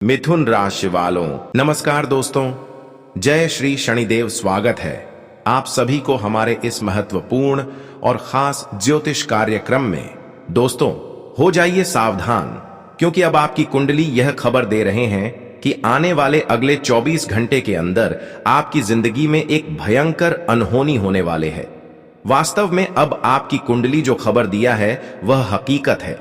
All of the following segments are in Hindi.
मिथुन राशि वालों, नमस्कार दोस्तों। जय श्री शनिदेव। स्वागत है आप सभी को हमारे इस महत्वपूर्ण और खास ज्योतिष कार्यक्रम में। दोस्तों, हो जाइए सावधान, क्योंकि अब आपकी कुंडली यह खबर दे रहे हैं कि आने वाले अगले 24 घंटे के अंदर आपकी जिंदगी में एक भयंकर अनहोनी होने वाले है। वास्तव में अब आपकी कुंडली जो खबर दिया है वह हकीकत है,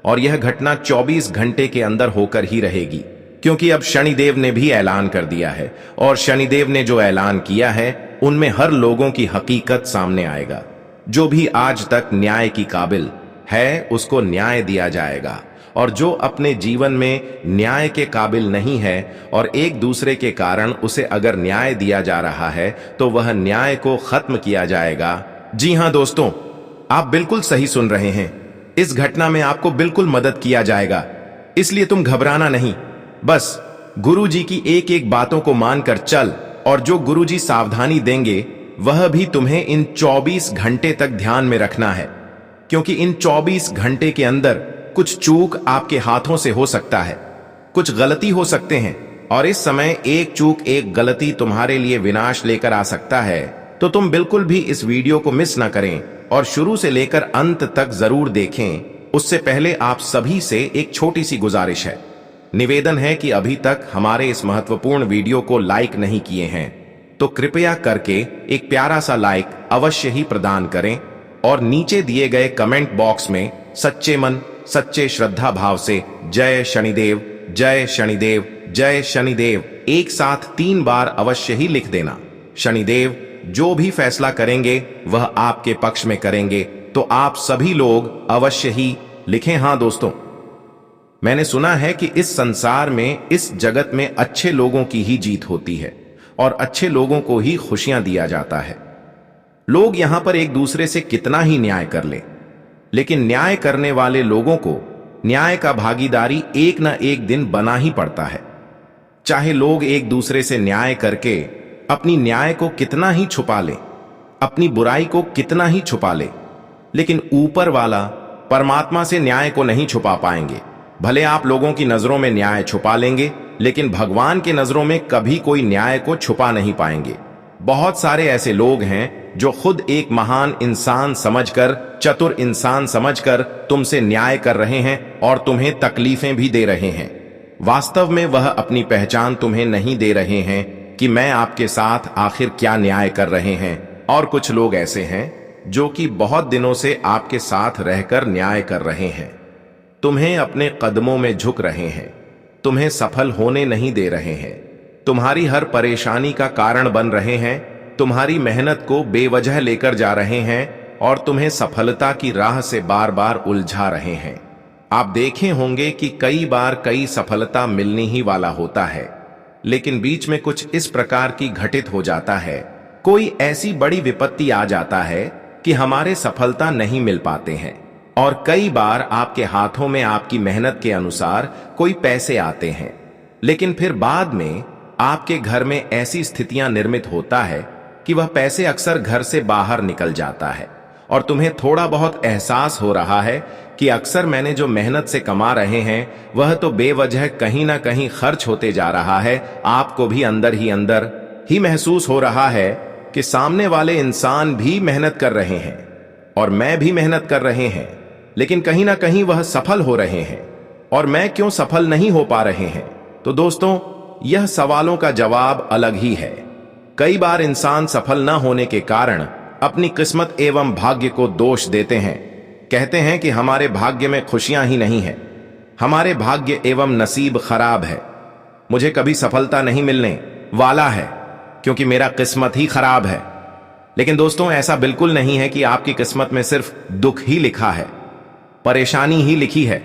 और यह घटना 24 घंटे के अंदर होकर ही रहेगी, क्योंकि अब शनिदेव ने भी ऐलान कर दिया है, और शनिदेव ने जो ऐलान किया है उनमें हर लोगों की हकीकत सामने आएगा। जो भी आज तक न्याय की काबिल है उसको न्याय दिया जाएगा, और जो अपने जीवन में न्याय के काबिल नहीं है और एक दूसरे के कारण उसे अगर न्याय दिया जा रहा है तो वह न्याय को खत्म किया जाएगा। जी हां दोस्तों, आप बिल्कुल सही सुन रहे हैं। इस घटना में आपको बिल्कुल मदद किया जाएगा, इसलिए तुम घबराना नहीं। बस गुरुजी की एक एक बातों को मानकर चल, और जो गुरुजी सावधानी देंगे वह भी तुम्हें इन 24 घंटे तक ध्यान में रखना है, क्योंकि इन 24 घंटे के अंदर कुछ चूक आपके हाथों से हो सकता है, कुछ गलती हो सकते हैं, और इस समय एक चूक एक गलती तुम्हारे लिए विनाश लेकर आ सकता है। तो तुम बिल्कुल भी इस वीडियो को मिस ना करें और शुरू से लेकर अंत तक जरूर देखें। उससे पहले आप सभी से एक छोटी सी गुजारिश है, निवेदन है कि अभी तक हमारे इस महत्वपूर्ण वीडियो को लाइक नहीं किए हैं तो कृपया करके एक प्यारा सा लाइक अवश्य ही प्रदान करें, और नीचे दिए गए कमेंट बॉक्स में सच्चे मन सच्चे श्रद्धा भाव से जय शनिदेव, जय शनिदेव, जय शनिदेव एक साथ 3 बार अवश्य ही लिख देना। शनिदेव जो भी फैसला करेंगे वह आपके पक्ष में करेंगे, तो आप सभी लोग अवश्य ही लिखें। हां दोस्तों, मैंने सुना है कि इस संसार में, इस जगत में अच्छे लोगों की ही जीत होती है और अच्छे लोगों को ही खुशियां दिया जाता है। लोग यहां पर एक दूसरे से कितना ही न्याय कर लें, लेकिन न्याय करने वाले लोगों को न्याय का भागीदारी एक ना एक दिन बना ही पड़ता है। चाहे लोग एक दूसरे से न्याय करके अपनी न्याय को कितना ही छुपा लें, अपनी बुराई को कितना ही छुपा लें, लेकिन ऊपर वाला परमात्मा से न्याय को नहीं छुपा पाएंगे। भले आप लोगों की नजरों में न्याय छुपा लेंगे, लेकिन भगवान की नजरों में कभी कोई न्याय को छुपा नहीं पाएंगे। बहुत सारे ऐसे लोग हैं जो खुद एक महान इंसान समझकर, चतुर इंसान समझकर तुमसे न्याय कर रहे हैं और तुम्हें तकलीफें भी दे रहे हैं। वास्तव में वह अपनी पहचान तुम्हें नहीं दे रहे हैं कि मैं आपके साथ आखिर क्या न्याय कर रहे हैं। और कुछ लोग ऐसे हैं जो कि बहुत दिनों से आपके साथ रहकर न्याय कर रहे हैं, तुम्हें अपने कदमों में झुक रहे हैं, तुम्हें सफल होने नहीं दे रहे हैं, तुम्हारी हर परेशानी का कारण बन रहे हैं, तुम्हारी मेहनत को बेवजह लेकर जा रहे हैं और तुम्हें सफलता की राह से बार बार उलझा रहे हैं। आप देखे होंगे कि कई बार कई सफलता मिलने ही वाला होता है, लेकिन बीच में कुछ इस प्रकार की घटित हो जाता है, कोई ऐसी बड़ी विपत्ति आ जाता है कि हमारे सफलता नहीं मिल पाते हैं। और कई बार आपके हाथों में आपकी मेहनत के अनुसार कोई पैसे आते हैं, लेकिन फिर बाद में आपके घर में ऐसी स्थितियां निर्मित होता है कि वह पैसे अक्सर घर से बाहर निकल जाता है, और तुम्हें थोड़ा बहुत एहसास हो रहा है कि अक्सर मैंने जो मेहनत से कमा रहे हैं वह तो बेवजह कहीं ना कहीं खर्च होते जा रहा है। आपको भी अंदर ही महसूस हो रहा है कि सामने वाले इंसान भी मेहनत कर रहे हैं और मैं भी मेहनत कर रहे हैं, लेकिन कहीं ना कहीं वह सफल हो रहे हैं और मैं क्यों सफल नहीं हो पा रहे हैं। तो दोस्तों, यह सवालों का जवाब अलग ही है। कई बार इंसान सफल न होने के कारण अपनी किस्मत एवं भाग्य को दोष देते हैं। कहते हैं कि हमारे भाग्य में खुशियां ही नहीं है, हमारे भाग्य एवं नसीब खराब है, मुझे कभी सफलता नहीं मिलने वाला है क्योंकि मेरा किस्मत ही खराब है। लेकिन दोस्तों, ऐसा बिल्कुल नहीं है कि आपकी किस्मत में सिर्फ दुख ही लिखा है, परेशानी ही लिखी है,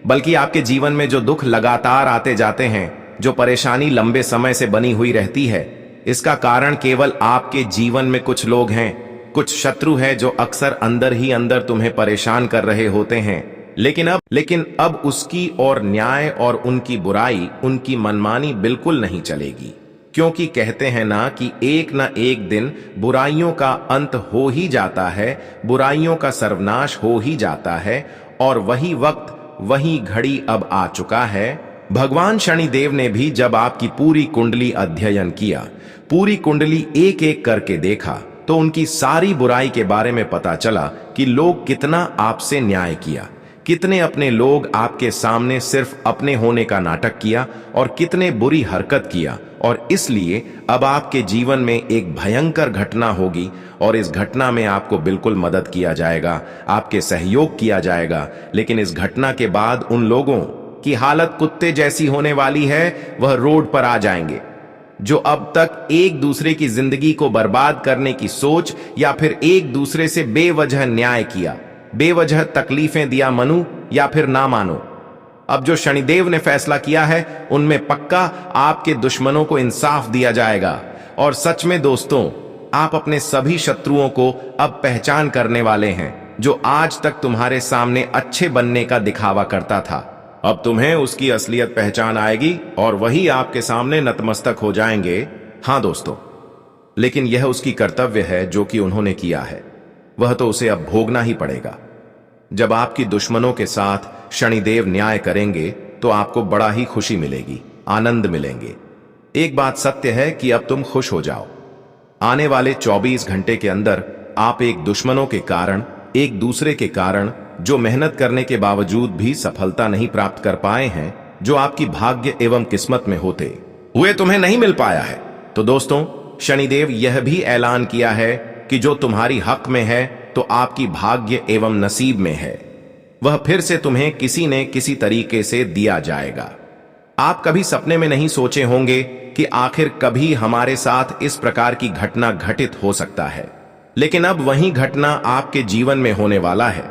बल्कि आपके जीवन में जो दुख लगातार आते जाते हैं, जो परेशानी लंबे समय से बनी हुई रहती है, इसका कारण केवल आपके जीवन में कुछ लोग हैं, कुछ शत्रु हैं जो अक्सर अंदर ही अंदर तुम्हें परेशान कर रहे होते हैं। लेकिन अब उसकी और न्याय और उनकी बुराई, उनकी मनमानी बिल्कुल नहीं चलेगी, क्योंकि कहते हैं ना कि एक ना एक दिन बुराइयों का अंत हो ही जाता है, बुराइयों का सर्वनाश हो ही जाता है, और वही वक्त, वही घड़ी अब आ चुका है भगवान शनिदेव ने भी जब आपकी पूरी कुंडली अध्ययन किया, पूरी कुंडली एक एक करके देखा, तो उनकी सारी बुराई के बारे में पता चला कि लोग कितना आपसे न्याय किया, कितने अपने लोग आपके सामने सिर्फ अपने होने का नाटक किया और कितने बुरी हरकत किया। और इसलिए अब आपके जीवन में एक भयंकर घटना होगी और इस घटना में आपको बिल्कुल मदद किया जाएगा, आपके सहयोग किया जाएगा। लेकिन इस घटना के बाद उन लोगों की हालत कुत्ते जैसी होने वाली है, वह रोड पर आ जाएंगे जो अब तक एक दूसरे की जिंदगी को बर्बाद करने की सोच या फिर एक दूसरे से बेवजह न्याय किया, बेवजह तकलीफें दिया, मानो या फिर ना मानो। अब जो शनिदेव ने फैसला किया है उनमें पक्का आपके दुश्मनों को इंसाफ दिया जाएगा। और सच में दोस्तों, आप अपने सभी शत्रुओं को अब पहचान करने वाले हैं। जो आज तक तुम्हारे सामने अच्छे बनने का दिखावा करता था, अब तुम्हें उसकी असलियत पहचान आएगी और वही आपके सामने नतमस्तक हो जाएंगे। हां दोस्तों, लेकिन यह उसकी कर्तव्य है जो कि उन्होंने किया है, वह तो उसे अब भोगना ही पड़ेगा। जब आपकी दुश्मनों के साथ शनिदेव न्याय करेंगे तो आपको बड़ा ही खुशी मिलेगी, आनंद मिलेंगे। एक बात सत्य है कि अब तुम खुश हो जाओ। आने वाले 24 घंटे के अंदर आप एक दुश्मनों के कारण, एक दूसरे के कारण जो मेहनत करने के बावजूद भी सफलता नहीं प्राप्त कर पाए हैं, जो आपकी भाग्य एवं किस्मत में होते हुए तुम्हें नहीं मिल पाया है, तो दोस्तों शनिदेव यह भी ऐलान किया है कि जो तुम्हारी हक में है तो आपकी भाग्य एवं नसीब में है, वह फिर से तुम्हें किसी ने किसी तरीके से दिया जाएगा। आप कभी सपने में नहीं सोचे होंगे कि आखिर कभी हमारे साथ इस प्रकार की घटना घटित हो सकता है, लेकिन अब वही घटना आपके जीवन में होने वाला है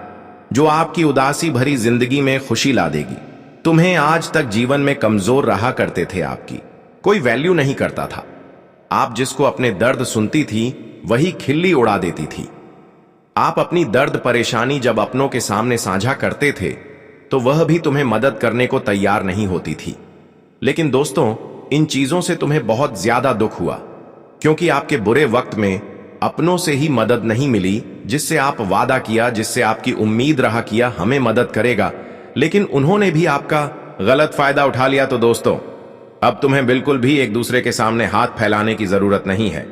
जो आपकी उदासी भरी जिंदगी में खुशी ला देगी। तुम्हें आज तक जीवन में कमजोर रहा करते थे, आपकी कोई वैल्यू नहीं करता था। आप जिसको अपने दर्द सुनती थी वही खिल्ली उड़ा देती थी। आप अपनी दर्द परेशानी जब अपनों के सामने साझा करते थे तो वह भी तुम्हें मदद करने को तैयार नहीं होती थी। लेकिन दोस्तों, इन चीजों से तुम्हें बहुत ज्यादा दुख हुआ, क्योंकि आपके बुरे वक्त में अपनों से ही मदद नहीं मिली, जिससे आप वादा किया, जिससे आपकी उम्मीद रहा किया हमें मदद करेगा, लेकिन उन्होंने भी आपका गलत फायदा उठा लिया। तो दोस्तों, अब तुम्हें बिल्कुल भी एक दूसरे के सामने हाथ फैलाने की जरूरत नहीं है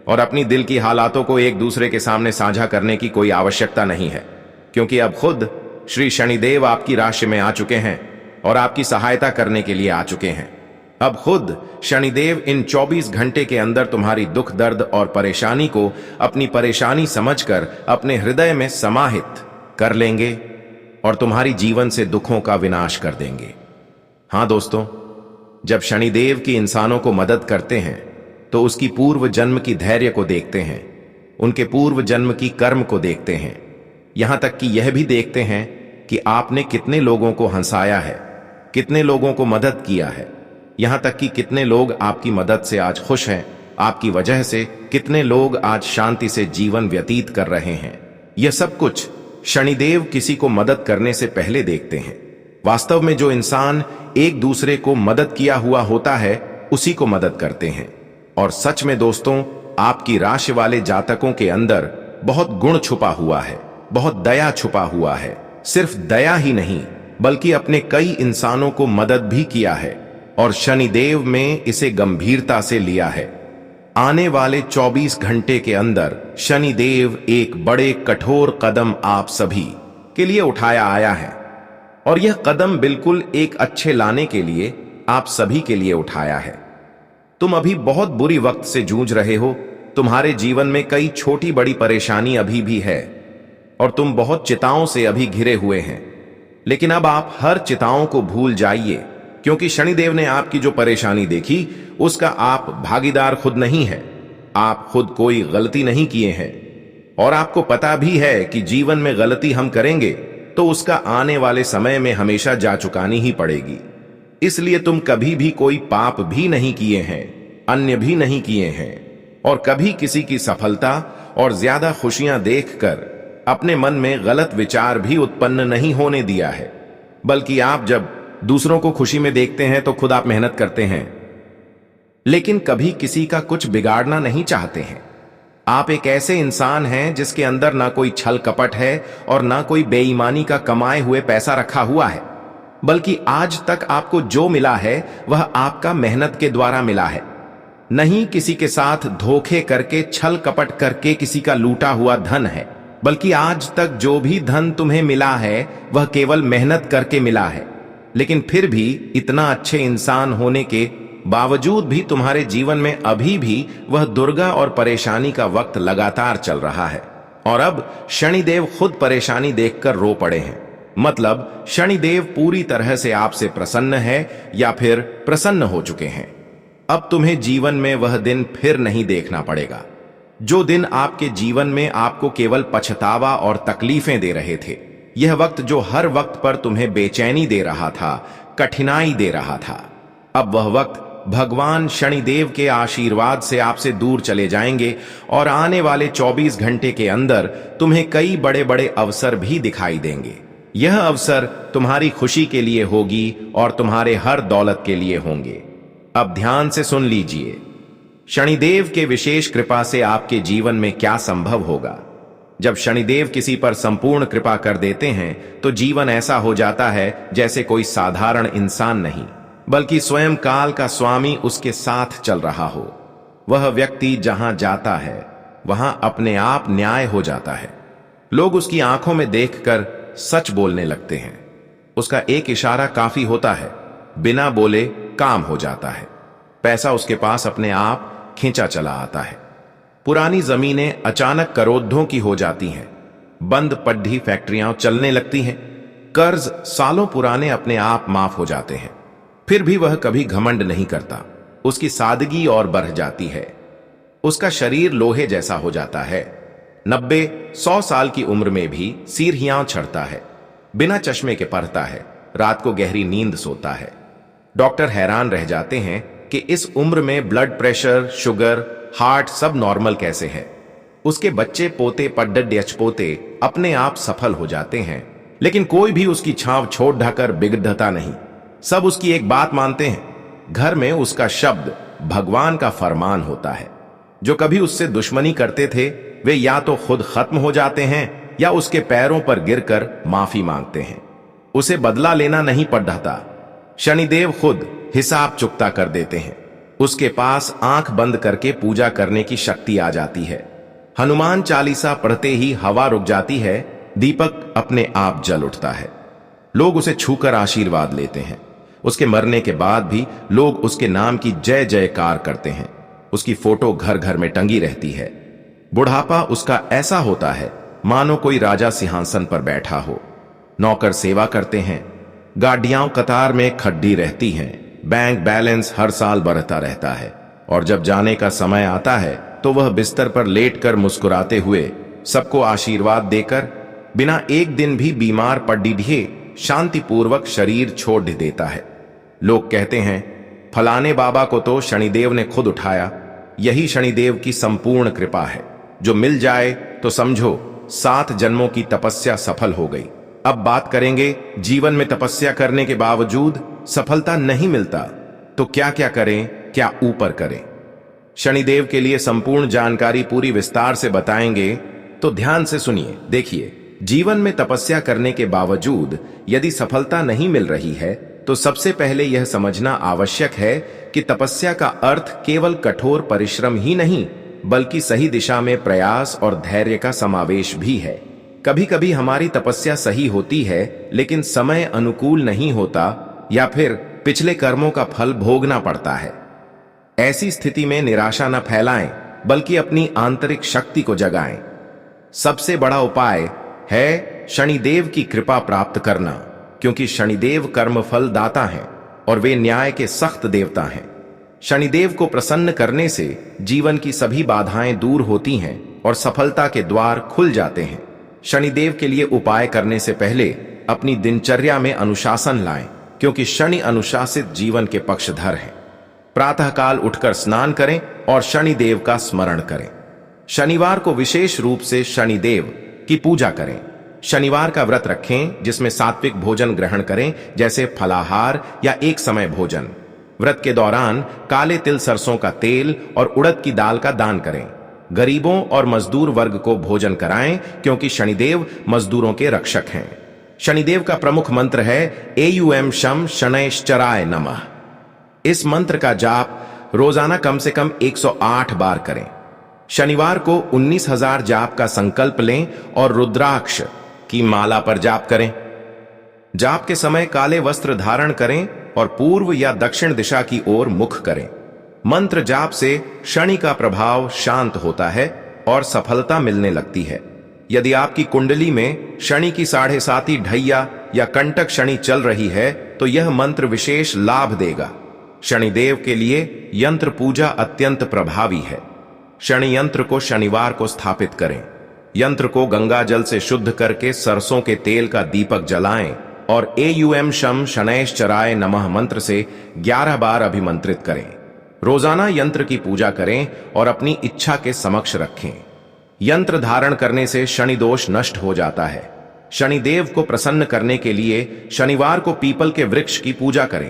और अपनी दिल की हालातों को एक दूसरे के सामने साझा करने की कोई आवश्यकता नहीं है, क्योंकि अब खुद श्री शनिदेव आपकी राशि में आ चुके हैं और आपकी सहायता करने के लिए आ चुके हैं। अब खुद शनिदेव इन 24 घंटे के अंदर तुम्हारी दुख दर्द और परेशानी को अपनी परेशानी समझकर अपने हृदय में समाहित कर लेंगे और तुम्हारी जीवन से दुखों का विनाश कर देंगे। हां दोस्तों, जब शनिदेव की इंसानों को मदद करते हैं तो उसकी पूर्व जन्म की धैर्य को देखते हैं, उनके पूर्व जन्म की कर्म को देखते हैं, यहां तक कि यह भी देखते हैं कि आपने कितने लोगों को हंसाया है, कितने लोगों को मदद किया है, यहां तक कि कितने लोग आपकी मदद से आज खुश हैं, आपकी वजह से कितने लोग आज शांति से जीवन व्यतीत कर रहे हैं। यह सब कुछ शनिदेव किसी को मदद करने से पहले देखते हैं। वास्तव में जो इंसान एक दूसरे को मदद किया हुआ होता है उसी को मदद करते हैं। और सच में दोस्तों, आपकी राशि वाले जातकों के अंदर बहुत गुण छुपा हुआ है, बहुत दया छुपा हुआ है। सिर्फ दया ही नहीं बल्कि अपने कई इंसानों को मदद भी किया है और शनिदेव में इसे गंभीरता से लिया है। आने वाले 24 घंटे के अंदर शनिदेव एक बड़े कठोर कदम आप सभी के लिए उठाया आया है और यह कदम बिल्कुल एक अच्छे लाने के लिए आप सभी के लिए उठाया है। तुम अभी बहुत बुरी वक्त से जूझ रहे हो, तुम्हारे जीवन में कई छोटी बड़ी परेशानी अभी भी है और तुम बहुत चिताओं से अभी घिरे हुए हैं, लेकिन अब आप हर चिताओं को भूल जाइए, क्योंकि शनिदेव ने आपकी जो परेशानी देखी उसका आप भागीदार खुद नहीं है। आप खुद कोई गलती नहीं किए हैं और आपको पता भी है कि जीवन में गलती हम करेंगे तो उसका आने वाले समय में हमेशा जा चुकानी ही पड़ेगी। इसलिए तुम कभी भी कोई पाप भी नहीं किए हैं, अन्य भी नहीं किए हैं और कभी किसी की सफलता और ज्यादा खुशियां देखकर अपने मन में गलत विचार भी उत्पन्न नहीं होने दिया है। बल्कि आप जब दूसरों को खुशी में देखते हैं तो खुद आप मेहनत करते हैं, लेकिन कभी किसी का कुछ बिगाड़ना नहीं चाहते हैं। आप एक ऐसे इंसान हैं जिसके अंदर ना कोई छल कपट है और ना कोई बेईमानी का कमाए हुए पैसा रखा हुआ है। बल्कि आज तक आपको जो मिला है वह आपका मेहनत के द्वारा मिला है, नहीं किसी के साथ धोखे करके, छल कपट करके किसी का लूटा हुआ धन है। बल्कि आज तक जो भी धन तुम्हें मिला है वह केवल मेहनत करके मिला है। लेकिन फिर भी इतना अच्छे इंसान होने के बावजूद भी तुम्हारे जीवन में अभी भी वह दुर्गा और परेशानी का वक्त लगातार चल रहा है। और अब शनिदेव खुद परेशानी देखकर रो पड़े हैं। मतलब शनिदेव पूरी तरह से आपसे प्रसन्न है या फिर प्रसन्न हो चुके हैं। अब तुम्हें जीवन में वह दिन फिर नहीं देखना पड़ेगा, जो दिन आपके जीवन में आपको केवल पछतावा और तकलीफें दे रहे थे। यह वक्त जो हर वक्त पर तुम्हें बेचैनी दे रहा था, कठिनाई दे रहा था, अब वह वक्त भगवान शनिदेव के आशीर्वाद से आपसे दूर चले जाएंगे और आने वाले 24 घंटे के अंदर तुम्हें कई बड़े बड़े अवसर भी दिखाई देंगे। यह अवसर तुम्हारी खुशी के लिए होगी और तुम्हारे हर दौलत के लिए होंगे। अब ध्यान से सुन लीजिए, शनिदेव के विशेष कृपा से आपके जीवन में क्या संभव होगा। जब शनिदेव किसी पर संपूर्ण कृपा कर देते हैं तो जीवन ऐसा हो जाता है जैसे कोई साधारण इंसान नहीं, बल्कि स्वयं काल का स्वामी उसके साथ चल रहा हो। वह व्यक्ति जहां जाता है वहां अपने आप न्याय हो जाता है। लोग उसकी आंखों में देखकर सच बोलने लगते हैं। उसका एक इशारा काफी होता है, बिना बोले काम हो जाता है। पैसा उसके पास अपने आप खींचा चला आता है। पुरानी जमीनें अचानक करोड़ों की हो जाती हैं। बंद पड्ढी फैक्ट्रियां चलने लगती हैं। कर्ज सालों पुराने अपने आप माफ हो जाते हैं। फिर भी वह कभी घमंड नहीं करता। उसकी सादगी और बढ़ जाती है। उसका शरीर लोहे जैसा हो जाता है। 90-100 साल की उम्र में भी सिर हियां चढ़ता है। बिना चश्मे के पढ़ता है। रात को गहरी नींद सोता है। डॉक्टर हैरान रह जाते हैं कि इस उम्र में ब्लड प्रेशर, शुगर, हार्ट सब नॉर्मल कैसे है। उसके बच्चे, पोते, पड्डे पोते अपने आप सफल हो जाते हैं, लेकिन कोई भी उसकी छांव छोड़ ढाकर बिगड़ता नहीं। सब उसकी एक बात मानते हैं। घर में उसका शब्द भगवान का फरमान होता है। जो कभी उससे दुश्मनी करते थे वे या तो खुद खत्म हो जाते हैं या उसके पैरों पर गिरकर माफी मांगते हैं। उसे बदला लेना नहीं पड़ता। शनिदेव खुद हिसाब चुकता कर देते हैं। उसके पास आंख बंद करके पूजा करने की शक्ति आ जाती है। हनुमान चालीसा पढ़ते ही हवा रुक जाती है, दीपक अपने आप जल उठता है। लोग उसे छूकर आशीर्वाद लेते हैं। उसके मरने के बाद भी लोग उसके नाम की जय जयकार करते हैं। उसकी फोटो घर घर में टंगी रहती है। बुढ़ापा उसका ऐसा होता है मानो कोई राजा सिंहासन पर बैठा हो। नौकर सेवा करते हैं। गाड़ियां कतार में खड्डी रहती हैं। बैंक बैलेंस हर साल बढ़ता रहता है। और जब जाने का समय आता है तो वह बिस्तर पर लेटकर मुस्कुराते हुए सबको आशीर्वाद देकर बिना एक दिन भी बीमार पड़े शांतिपूर्वक शरीर छोड़ देता है। लोग कहते हैं फलाने बाबा को तो शनिदेव ने खुद उठाया। यही शनिदेव की संपूर्ण कृपा है। जो मिल जाए तो समझो 7 जन्मों की तपस्या सफल हो गई। अब बात करेंगे, जीवन में तपस्या करने के बावजूद सफलता नहीं मिलता तो क्या क्या करें, क्या ऊपर करें। शनिदेव के लिए संपूर्ण जानकारी पूरी विस्तार से बताएंगे, तो ध्यान से सुनिए। देखिए, जीवन में तपस्या करने के बावजूद यदि सफलता नहीं मिल रही है तो सबसे पहले यह समझना आवश्यक है कि तपस्या का अर्थ केवल कठोर परिश्रम ही नहीं, बल्कि सही दिशा में प्रयास और धैर्य का समावेश भी है। कभी कभी हमारी तपस्या सही होती है लेकिन समय अनुकूल नहीं होता या फिर पिछले कर्मों का फल भोगना पड़ता है। ऐसी स्थिति में निराशा न फैलाएं, बल्कि अपनी आंतरिक शक्ति को जगाएं। सबसे बड़ा उपाय है शनिदेव की कृपा प्राप्त करना, क्योंकि शनिदेव कर्मफल दाता हैं और वे न्याय के सख्त देवता हैं। शनिदेव को प्रसन्न करने से जीवन की सभी बाधाएं दूर होती हैं और सफलता के द्वार खुल जाते हैं। शनिदेव के लिए उपाय करने से पहले अपनी दिनचर्या में अनुशासन लाएं, क्योंकि शनि अनुशासित जीवन के पक्षधर हैं। प्रातःकाल उठकर स्नान करें और शनिदेव का स्मरण करें। शनिवार को विशेष रूप से शनिदेव की पूजा करें। शनिवार का व्रत रखें जिसमें सात्विक भोजन ग्रहण करें, जैसे फलाहार या एक समय भोजन। व्रत के दौरान काले तिल, सरसों का तेल और उड़द की दाल का दान करें। गरीबों और मजदूर वर्ग को भोजन कराएं, क्योंकि शनिदेव मजदूरों के रक्षक हैं। शनिदेव का प्रमुख मंत्र है एयुएम शम शनैश्चराय नमः। इस मंत्र का जाप रोजाना कम से कम 108 बार करें। शनिवार को 19,000 जाप का संकल्प लें और रुद्राक्ष की माला पर जाप करें। जाप के समय काले वस्त्र धारण करें और पूर्व या दक्षिण दिशा की ओर मुख करें। मंत्र जाप से शनि का प्रभाव शांत होता है और सफलता मिलने लगती है। यदि आपकी कुंडली में शनि की 7.5 ढैया या कंटक शनि चल रही है तो यह मंत्र विशेष लाभ देगा। शनिदेव के लिए यंत्र पूजा अत्यंत प्रभावी है। शनि यंत्र को शनिवार को स्थापित करें। यंत्र को गंगा जल से शुद्ध करके सरसों के तेल का दीपक जलाएं और एयुएम शम शनैश्चराय नमः मंत्र से 11 बार अभिमंत्रित करें। रोजाना यंत्र की पूजा करें और अपनी इच्छा के समक्ष रखें। यंत्र धारण करने से शनि दोष नष्ट हो जाता है। शनिदेव को प्रसन्न करने के लिए शनिवार को पीपल के वृक्ष की पूजा करें।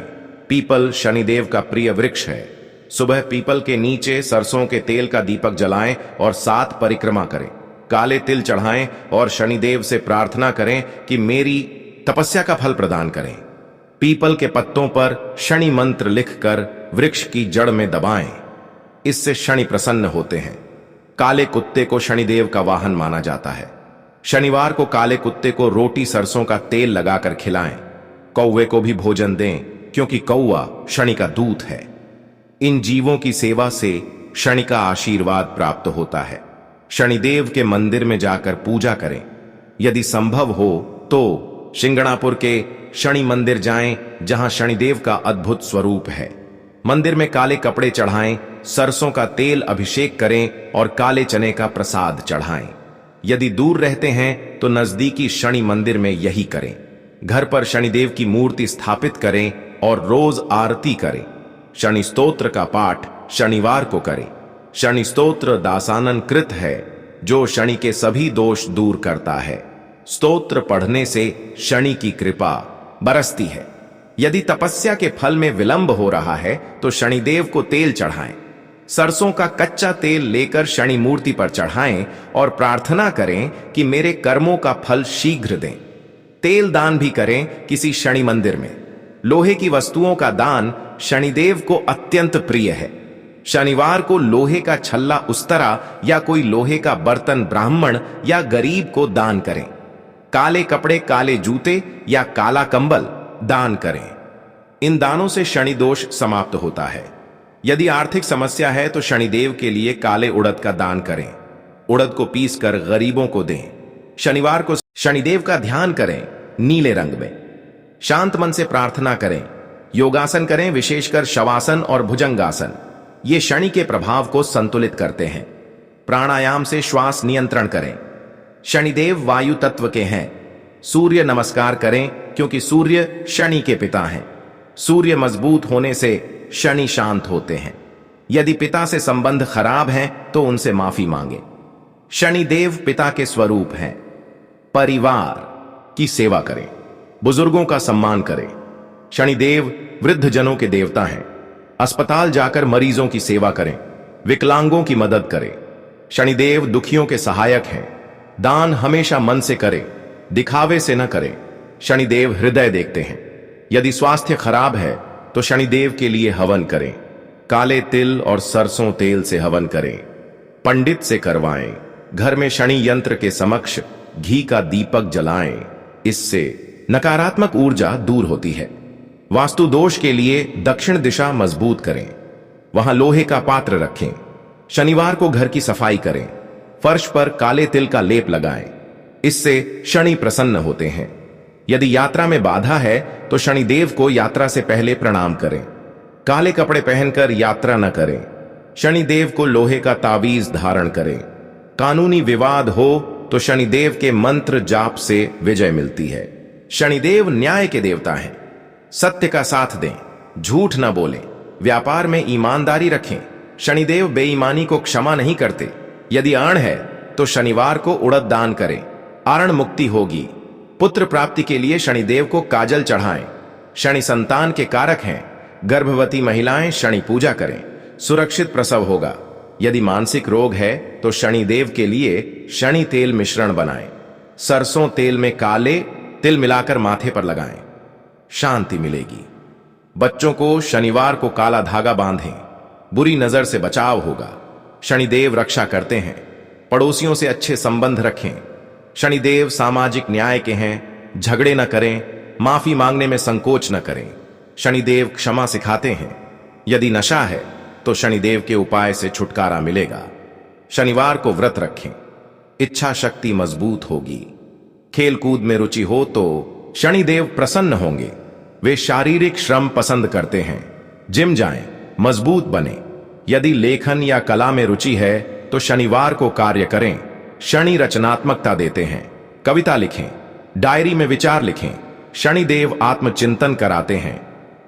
पीपल शनिदेव का प्रिय वृक्ष है। सुबह पीपल के नीचे सरसों के तेल का दीपक जलाएं और 7 परिक्रमा करें। काले तिल चढ़ाएं और शनिदेव से प्रार्थना करें कि मेरी तपस्या का फल प्रदान करें। पीपल के पत्तों पर शनि मंत्र लिखकर वृक्ष की जड़ में दबाएं। इससे शनि प्रसन्न होते हैं। काले कुत्ते को शनिदेव का वाहन माना जाता है। शनिवार को काले कुत्ते को रोटी सरसों का तेल लगाकर खिलाएं। कौवे को भी भोजन दें क्योंकि कौवा शनि का दूत है। इन जीवों की सेवा से शनि का आशीर्वाद प्राप्त होता है। शनिदेव के मंदिर में जाकर पूजा करें। यदि संभव हो तो शिंगणापुर के शनि मंदिर जाएं, जहां शनिदेव का अद्भुत स्वरूप है। मंदिर में काले कपड़े चढ़ाएं, सरसों का तेल अभिषेक करें और काले चने का प्रसाद चढ़ाएं। यदि दूर रहते हैं तो नजदीकी शनि मंदिर में यही करें। घर पर शनिदेव की मूर्ति स्थापित करें और रोज आरती करें। शनि स्तोत्र का पाठ शनिवार को करें। शनि स्तोत्र दासानन कृत है जो शनि के सभी दोष दूर करता है। स्तोत्र पढ़ने से शनि की कृपा बरसती है। यदि तपस्या के फल में विलंब हो रहा है तो शनिदेव को तेल चढ़ाएं। सरसों का कच्चा तेल लेकर शनि मूर्ति पर चढ़ाएं और प्रार्थना करें कि मेरे कर्मों का फल शीघ्र दें। तेल दान भी करें किसी शनि मंदिर में। लोहे की वस्तुओं का दान शनिदेव को अत्यंत प्रिय है। शनिवार को लोहे का छल्ला उस्तरा या कोई लोहे का बर्तन ब्राह्मण या गरीब को दान करें। काले कपड़े, काले जूते या काला कंबल दान करें। इन दानों से शनि दोष समाप्त होता है। यदि आर्थिक समस्या है तो शनिदेव के लिए काले उड़द का दान करें। उड़द को पीसकर गरीबों को दें। शनिवार को शनिदेव का ध्यान करें नीले रंग में। शांत मन से प्रार्थना करें। योगासन करें, विशेषकर शवासन और भुजंगासन। ये शनि के प्रभाव को संतुलित करते हैं। प्राणायाम से श्वास नियंत्रण करें। शनिदेव वायु तत्व के हैं। सूर्य नमस्कार करें क्योंकि सूर्य शनि के पिता हैं। सूर्य मजबूत होने से शनि शांत होते हैं। यदि पिता से संबंध खराब हैं तो उनसे माफी मांगे। शनिदेव पिता के स्वरूप हैं। परिवार की सेवा करें। बुजुर्गों का सम्मान करें। शनिदेव वृद्ध जनों के देवता हैं। अस्पताल जाकर मरीजों की सेवा करें। विकलांगों की मदद करें। शनिदेव दुखियों के सहायक हैं। दान हमेशा मन से करें, दिखावे से न करें। शनिदेव हृदय देखते हैं। यदि स्वास्थ्य खराब है तो शनिदेव के लिए हवन करें। काले तिल और सरसों तेल से हवन करें। पंडित से करवाएं। घर में शनि यंत्र के समक्ष घी का दीपक जलाएं। इससे नकारात्मक ऊर्जा दूर होती है। वास्तु दोष के लिए दक्षिण दिशा मजबूत करें। वहां लोहे का पात्र रखें। शनिवार को घर की सफाई करें। फर्श पर काले तिल का लेप लगाएं। इससे शनि प्रसन्न होते हैं। यदि यात्रा में बाधा है तो शनिदेव को यात्रा से पहले प्रणाम करें। काले कपड़े पहनकर यात्रा न करें। शनिदेव को लोहे का तावीज धारण करें। कानूनी विवाद हो तो शनिदेव के मंत्र जाप से विजय मिलती है। शनिदेव न्याय के देवता हैं। सत्य का साथ दें, झूठ न बोलें, व्यापार में ईमानदारी रखें। शनिदेव बेईमानी को क्षमा नहीं करते। यदि अर्ण है तो शनिवार को उड़द दान करें। आरण मुक्ति होगी। पुत्र प्राप्ति के लिए शनिदेव को काजल चढ़ाएं। शनि संतान के कारक हैं। गर्भवती महिलाएं शनि पूजा करें, सुरक्षित प्रसव होगा। यदि मानसिक रोग है तो शनिदेव के लिए शनि तेल मिश्रण बनाएं। सरसों तेल में काले तिल मिलाकर माथे पर लगाएं, शांति मिलेगी। बच्चों को शनिवार को काला धागा बांधें, बुरी नजर से बचाव होगा। शनिदेव रक्षा करते हैं। पड़ोसियों से अच्छे संबंध रखें। शनिदेव सामाजिक न्याय के हैं। झगड़े न करें, माफी मांगने में संकोच न करें। शनिदेव क्षमा सिखाते हैं। यदि नशा है तो शनिदेव के उपाय से छुटकारा मिलेगा। शनिवार को व्रत रखें, इच्छा शक्ति मजबूत होगी। खेल कूद में रुचि हो तो शनिदेव प्रसन्न होंगे। वे शारीरिक श्रम पसंद करते हैं। जिम जाएं, मजबूत बने। यदि लेखन या कला में रुचि है तो शनिवार को कार्य करें। शनि रचनात्मकता देते हैं। कविता लिखें, डायरी में विचार लिखें। शनिदेव आत्मचिंतन कराते हैं।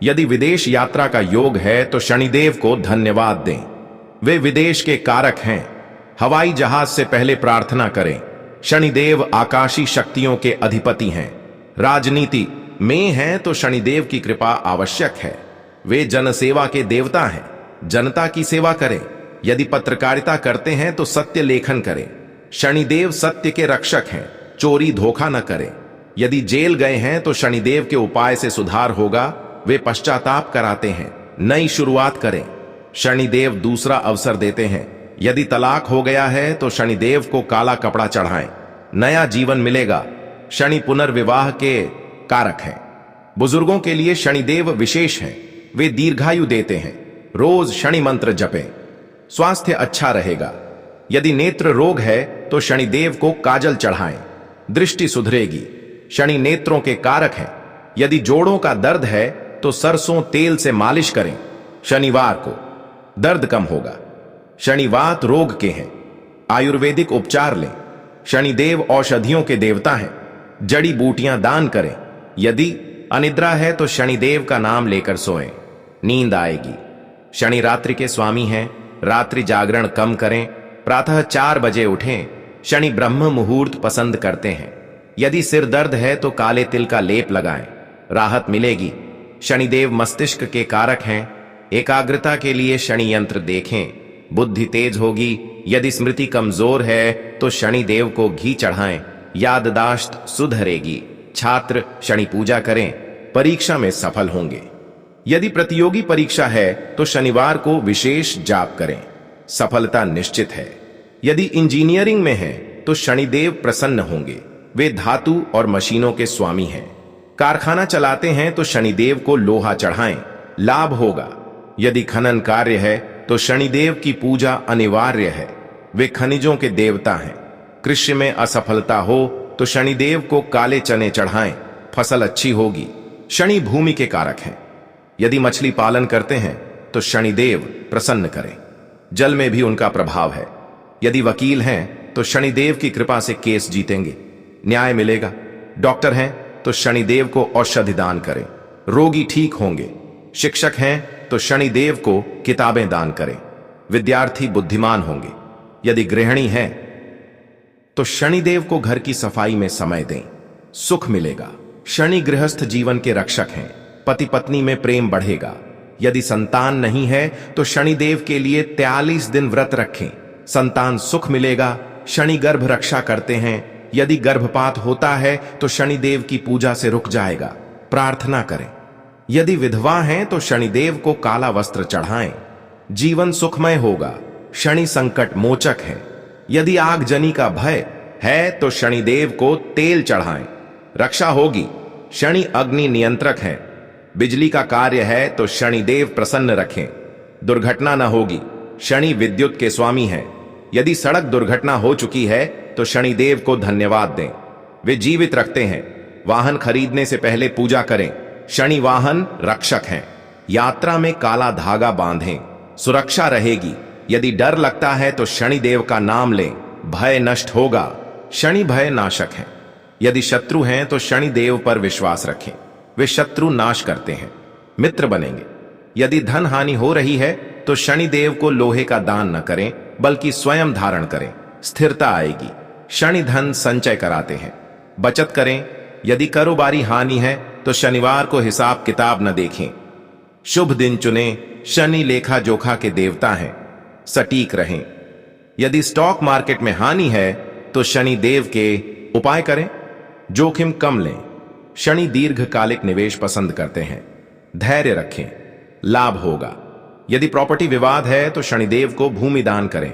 यदि विदेश यात्रा का योग है तो शनिदेव को धन्यवाद दें। वे विदेश के कारक हैं। हवाई जहाज से पहले प्रार्थना करें। शनिदेव आकाशी शक्तियों के अधिपति हैं। राजनीति में हैं तो शनिदेव की कृपा आवश्यक है। वे जनसेवा के देवता हैं। जनता की सेवा करें। यदि पत्रकारिता करते हैं तो सत्य लेखन करें। शनिदेव सत्य के रक्षक हैं। चोरी धोखा न करें। यदि जेल गए हैं तो शनिदेव के उपाय से सुधार होगा। वे पश्चाताप कराते हैं। नई शुरुआत करें। शनिदेव दूसरा अवसर देते हैं। यदि तलाक हो गया है तो शनिदेव को काला कपड़ा चढ़ाएं, नया जीवन मिलेगा। शनि पुनर्विवाह के कारक हैं। बुजुर्गों के लिए शनिदेव विशेष हैं। वे दीर्घायु देते हैं। रोज शनि मंत्र जपें, स्वास्थ्य अच्छा रहेगा। यदि नेत्र रोग है तो शनिदेव को काजल चढ़ाएं, दृष्टि सुधरेगी। शनि नेत्रों के कारक हैं। यदि जोड़ों का दर्द है तो सरसों तेल से मालिश करें। शनिवार को दर्द कम होगा। शनिवात रोग के हैं। आयुर्वेदिक उपचार लें। शनिदेव औषधियों के देवता हैं। जड़ी बूटियां दान करें। यदि अनिद्रा है तो शनिदेव का नाम लेकर सोएं, नींद आएगी। शनि रात्रि के स्वामी हैं। रात्रि जागरण कम करें। प्रातः 4 बजे उठें। शनि ब्रह्म मुहूर्त पसंद करते हैं। यदि सिर दर्द है तो काले तिल का लेप लगाएं, राहत मिलेगी। शनिदेव मस्तिष्क के कारक हैं। एकाग्रता के लिए शनि यंत्र देखें, बुद्धि तेज होगी। यदि स्मृति कमजोर है तो शनिदेव को घी चढ़ाएं, याददाश्त सुधरेगी। छात्र शनि पूजा करें, परीक्षा में सफल होंगे। यदि प्रतियोगी परीक्षा है तो शनिवार को विशेष जाप करें, सफलता निश्चित है। यदि इंजीनियरिंग में है तो शनिदेव प्रसन्न होंगे। वे धातु और मशीनों के स्वामी हैं। कारखाना चलाते हैं तो शनिदेव को लोहा चढ़ाएं, लाभ होगा। यदि खनन कार्य है तो शनिदेव की पूजा अनिवार्य है। वे खनिजों के देवता हैं। कृषि में असफलता हो तो शनिदेव को काले चने चढ़ाएं, फसल अच्छी होगी। शनि भूमि के कारक हैं। यदि मछली पालन करते हैं तो शनिदेव प्रसन्न करें, जल में भी उनका प्रभाव है। यदि वकील हैं तो शनिदेव की कृपा से केस जीतेंगे, न्याय मिलेगा। डॉक्टर हैं तो शनिदेव को औषधि दान करें, रोगी ठीक होंगे। शिक्षक हैं तो शनिदेव को किताबें दान करें, विद्यार्थी बुद्धिमान होंगे। यदि गृहिणी हैं तो शनिदेव को घर की सफाई में समय दें, सुख मिलेगा। शनि गृहस्थ जीवन के रक्षक हैं। पति पत्नी में प्रेम बढ़ेगा। यदि संतान नहीं है तो शनिदेव के लिए 43 दिन व्रत रखें, संतान सुख मिलेगा। शनि गर्भ रक्षा करते हैं। यदि गर्भपात होता है तो शनिदेव की पूजा से रुक जाएगा, प्रार्थना करें। यदि विधवा हैं तो शनिदेव को काला वस्त्र चढ़ाएं, जीवन सुखमय होगा। शनि संकट मोचक है। यदि आगजनी का भय है तो शनिदेव को तेल चढ़ाएं, रक्षा होगी। शनि अग्नि नियंत्रक है। बिजली का कार्य है तो शनिदेव प्रसन्न रखें, दुर्घटना न होगी। शनि विद्युत के स्वामी हैं। यदि सड़क दुर्घटना हो चुकी है तो शनिदेव को धन्यवाद दें, वे जीवित रखते हैं। वाहन खरीदने से पहले पूजा करें, शनि वाहन रक्षक हैं। यात्रा में काला धागा बांधें, सुरक्षा रहेगी। यदि डर लगता है तो शनिदेव का नाम लें, भय नष्ट होगा। शनि भय नाशक हैं। यदि शत्रु हैं तो शनिदेव पर विश्वास रखें, वे शत्रु नाश करते हैं, मित्र बनेंगे। यदि धन हानि हो रही है तो शनिदेव को लोहे का दान न करें बल्कि स्वयं धारण करें, स्थिरता आएगी। शनि धन संचय कराते हैं, बचत करें। यदि कारोबारी हानि है तो शनिवार को हिसाब किताब न देखें। शुभ दिन चुनें, शनि लेखा जोखा के देवता हैं, सटीक रहें। यदि स्टॉक मार्केट में हानि है तो शनि देव के उपाय करें, जोखिम कम लें, शनि दीर्घकालिक निवेश पसंद करते हैं। धैर्य रखें, लाभ होगा। यदि प्रॉपर्टी विवाद है तो शनिदेव को भूमि दान करें,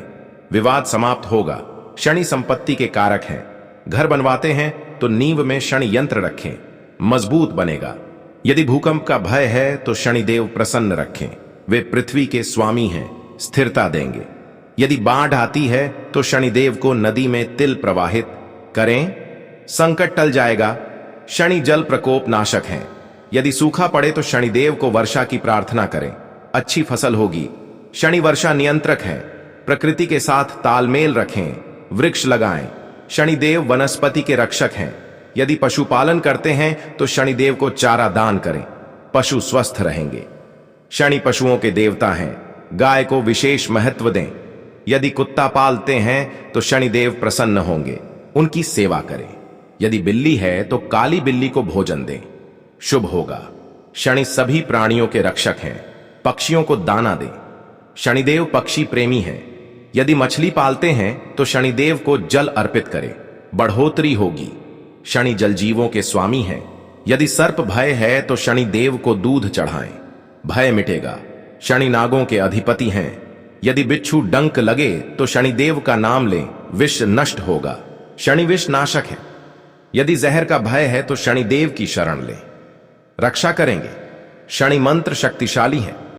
विवाद समाप्त होगा। शनि संपत्ति के कारक हैं। घर बनवाते हैं तो नींव में शनि यंत्र रखें, मजबूत बनेगा। यदि भूकंप का भय है तो शनिदेव प्रसन्न रखें, वे पृथ्वी के स्वामी हैं, स्थिरता देंगे। यदि बाढ़ आती है तो शनिदेव को नदी में तिल प्रवाहित करें, संकट टल जाएगा। शनि जल प्रकोप नाशक हैं। यदि सूखा पड़े तो शनिदेव को वर्षा की प्रार्थना करें, अच्छी फसल होगी। शनि वर्षा नियंत्रक हैं, प्रकृति के साथ तालमेल रखें, वृक्ष लगाएं। शनिदेव वनस्पति के रक्षक हैं। यदि पशुपालन करते हैं तो शनिदेव को चारा दान करें, पशु स्वस्थ रहेंगे। शनि पशुओं के देवता हैं, गाय को विशेष महत्व दें। यदि कुत्ता पालते हैं तो शनिदेव प्रसन्न होंगे, उनकी सेवा करें। यदि बिल्ली है तो काली बिल्ली को भोजन दें, शुभ होगा। शनि सभी प्राणियों के रक्षक हैं, पक्षियों को दाना दें। शनिदेव पक्षी प्रेमी हैं। यदि मछली पालते हैं तो शनिदेव को जल अर्पित करें, बढ़ोतरी होगी। शनि जलजीवों के स्वामी हैं। यदि सर्प भय है तो शनिदेव को दूध चढ़ाएं, भय मिटेगा। शनि नागों के अधिपति हैं। यदि बिच्छू डंक लगे तो शनिदेव का नाम लें, विष नष्ट होगा। शनि विष नाशक है। यदि जहर का भय है तो शनिदेव की शरण लें, रक्षा करेंगे। शनि मंत्र शक्तिशाली है।